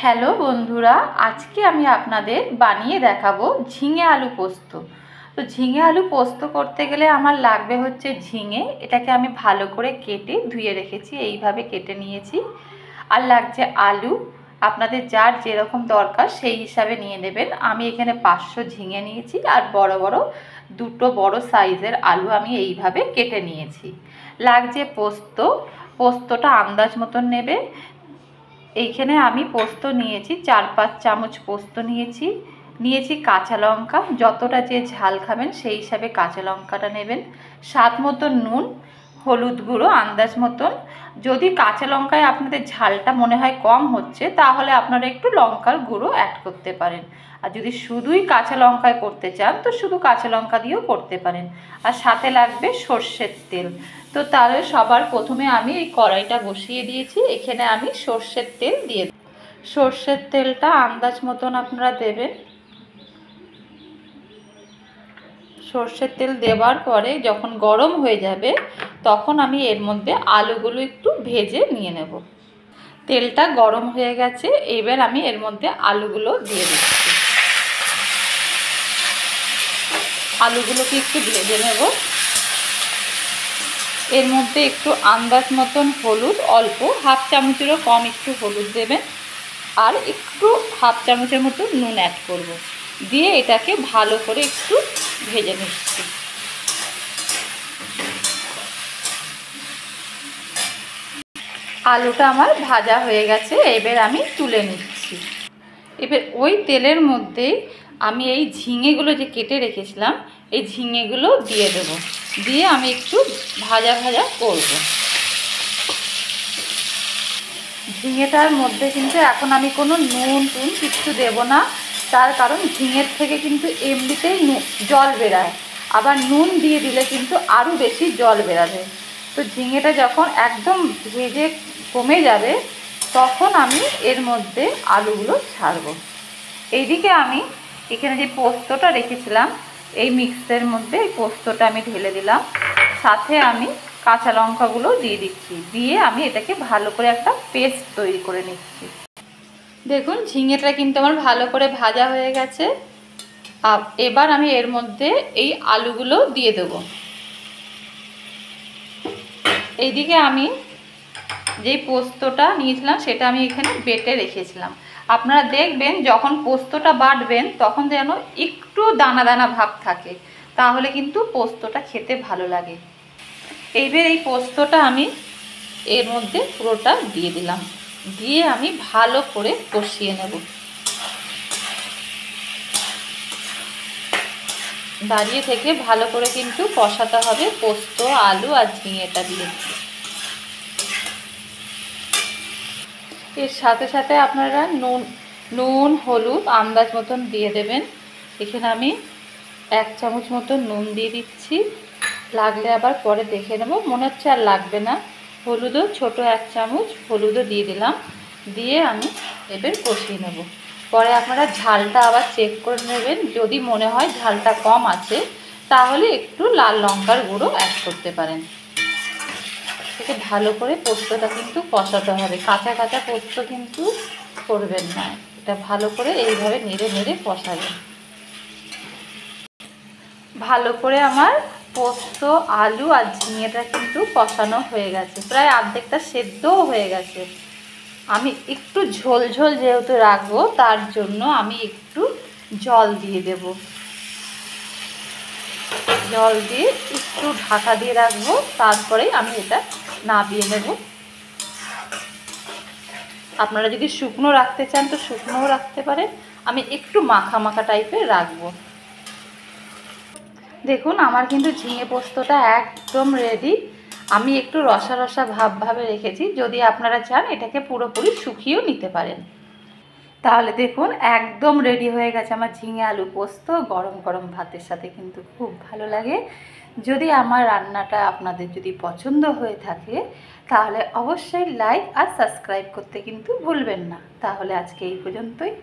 Hello বন্ধুরা, আজকে আমি আপনাদের বানিয়ে দেখাবো ঝিঙে আলু পোস্ত। তো ঝিঙে আলু পোস্ত করতে গেলে আমার লাগবে হচ্ছে ঝিঙে। এটাকে আমি ভালো করে কেটে ধুয়ে রেখেছি, এইভাবে কেটে নিয়েছি। আর লাগছে আলু, আপনাদের যার যেরকম দরকার সেই হিসাবে নিয়ে নেবেন। আমি এখানে 500 ঝিঙে নিয়েছি আর বড় বড় দুটো বড় সাইজের আলু আমি এইভাবে কেটে নিয়েছি। লাগছে পোস্ত, পোস্তটা আন্দাজ মতন নেবে। এইখানে আমি পোস্ত নিয়েছি 4-5 চামচ পোস্ত নিয়েছি কাঁচা লঙ্কা, যতটা যে ঝাল খাবেন সেই হিসাবে কাঁচা লঙ্কাটা নেবেন। স্বাদ মতন নুন, হলুদ গুঁড়ো আন্দাজ মতন। যদি কাঁচা লঙ্কায় আপনাদের ঝালটা মনে হয় কম হচ্ছে তাহলে আপনারা একটু লঙ্কার গুঁড়ো অ্যাড করতে পারেন। আর যদি শুধুই কাঁচা লঙ্কায় করতে চান তো শুধু কাঁচা লঙ্কা দিয়েও করতে পারেন। আর সাথে লাগবে সর্ষের তেল। তো তাহলে সবার প্রথমে আমি এই কড়াইটা বসিয়ে দিয়েছি। এখানে আমি সর্ষের তেল দিয়ে দেব। সর্ষের তেলটা আন্দাজ মতন আপনারা দেবেন। সর্ষের তেল দেওয়ার পরে যখন গরম হয়ে যাবে তখন আমি এর মধ্যে আলুগুলো একটু ভেজে নিয়ে নেব। তেলটা গরম হয়ে গেছে, এবার আমি এর মধ্যে আলুগুলো দিয়ে দিচ্ছি। আলুগুলোকে একটু ভেজে নেব। এর মধ্যে একটু আন্দাজ মতন হলুদ, অল্প 1/2 চামচেরও কম একটু হলুদ দেবেন। আর একটু 1/2 চামচের মতো নুন অ্যাড করব। দিয়ে এটাকে ভালো করে একটু ভেজে নিচ্ছি। আলুটা আমার ভাজা হয়ে গেছে, এবার আমি তুলে নিচ্ছি। এবার ওই তেলের মধ্যে আমি এই ঝিঙেগুলো যে কেটে রেখেছিলাম এই ঝিঙেগুলো দিয়ে দেব। দিয়ে আমি একটু ভাজা ভাজা করব। ঝিঙেটার মধ্যে কিন্তু এখন আমি কোনো নুন টুন কিচ্ছু দেব না, তার কারণ ঝিঙের থেকে কিন্তু এমনিতেই জল বেরায়, আবার নুন দিয়ে দিলে কিন্তু আরও বেশি জল বেরাবে। তো ঝিঙেটা যখন একদম ভেজে কমে যাবে তখন আমি এর মধ্যে আলুগুলো ছাড়ব। এইদিকে আমি এখানে যে পোস্তটা রেখেছিলাম এই মিক্সের মধ্যে এই পোস্তটা আমি ঢেলে দিলাম। সাথে আমি কাঁচা লঙ্কাগুলো দিয়ে দিচ্ছি। দিয়ে আমি এটাকে ভালো করে একটা পেস্ট তৈরি করে নিচ্ছি। দেখুন ঝিঙেটা কিন্তু আমার ভালো করে ভাজা হয়ে গেছে। এবার আমি এর মধ্যে এই আলুগুলো দিয়ে দেব। এইদিকে আমি যেই পোস্তটা নিয়েছিলাম সেটা আমি এখানে বেটে রেখেছিলাম। আপনারা দেখবেন যখন পোস্তটা বাটবেন তখন যেন একটু দানা দানা ভাব থাকে, তাহলে কিন্তু পোস্তটা খেতে ভালো লাগে। এইবার এই পোস্তটা আমি এর মধ্যে পুরোটা দিয়ে দিলাম। দিয়ে আমি ভালো করে কষিয়ে নেব। দাঁড়িয়ে থেকে ভালো করে কিন্তু কষাতে হবে পোস্ত, আলু আর ঝিঙেটা দিয়ে। এর সাথে সাথে আপনারা নুন হলুদ আন্দাজ মতন দিয়ে দেবেন। এখানে আমি 1 চামচ মতন নুন দিয়ে দিচ্ছি। লাগলে আবার পরে দেখে নেব, মনে হচ্ছে আর লাগবে না। হলুদও ছোট 1 চামচ হলুদও দিয়ে দিলাম। দিয়ে আমি এবার কষিয়ে নেব। পরে আপনারা ঝালটা আবার চেক করে নেবেন, যদি মনে হয় ঝালটা কম আছে তাহলে একটু লাল লঙ্কার গুঁড়ো অ্যাড করতে পারেন। এটাকে ভালো করে পোস্তটা কিন্তু কষাতে হবে, কাঁচা কাঁচা পোস্ত কিন্তু করবেন না। এটা ভালো করে এইভাবে নেড়ে নেড়ে কষাবেন। ভালো করে আমার পোস্ত আলু আর ঝিঙেটা কিন্তু কষানো হয়ে গেছে, প্রায় অর্ধেকটা সেদ্ধও হয়ে গেছে। আমি একটু ঝোল ঝোল যেহেতু রাখবো তার জন্য আমি একটু জল দিয়ে দেব। জল দিয়ে একটু ঢাকা দিয়ে রাখবো, তারপরে আমি এটা নামিয়ে নেব। আপনারা যদি শুকনো রাখতে চান তো শুকনোও রাখতে পারেন, আমি একটু মাখা মাখা টাইপের রাখবো। দেখুন আমার কিন্তু ঝিঙে পোস্তটা একদম রেডি। আমি একটু রসা রসা ভাবে রেখেছি, যদি আপনারা চান এটাকে পুরোপুরি শুকিয়েও নিতে পারেন। তাহলে দেখুন একদম রেডি হয়ে গেছে আমার ঝিঙে আলু পোস্ত। গরম গরম ভাতের সাথে কিন্তু খুব ভালো লাগে। যদি আমার রান্নাটা আপনাদের যদি পছন্দ হয়ে থাকে তাহলে অবশ্যই লাইক আর সাবস্ক্রাইব করতে কিন্তু ভুলবেন না। তাহলে আজকে এই পর্যন্তই।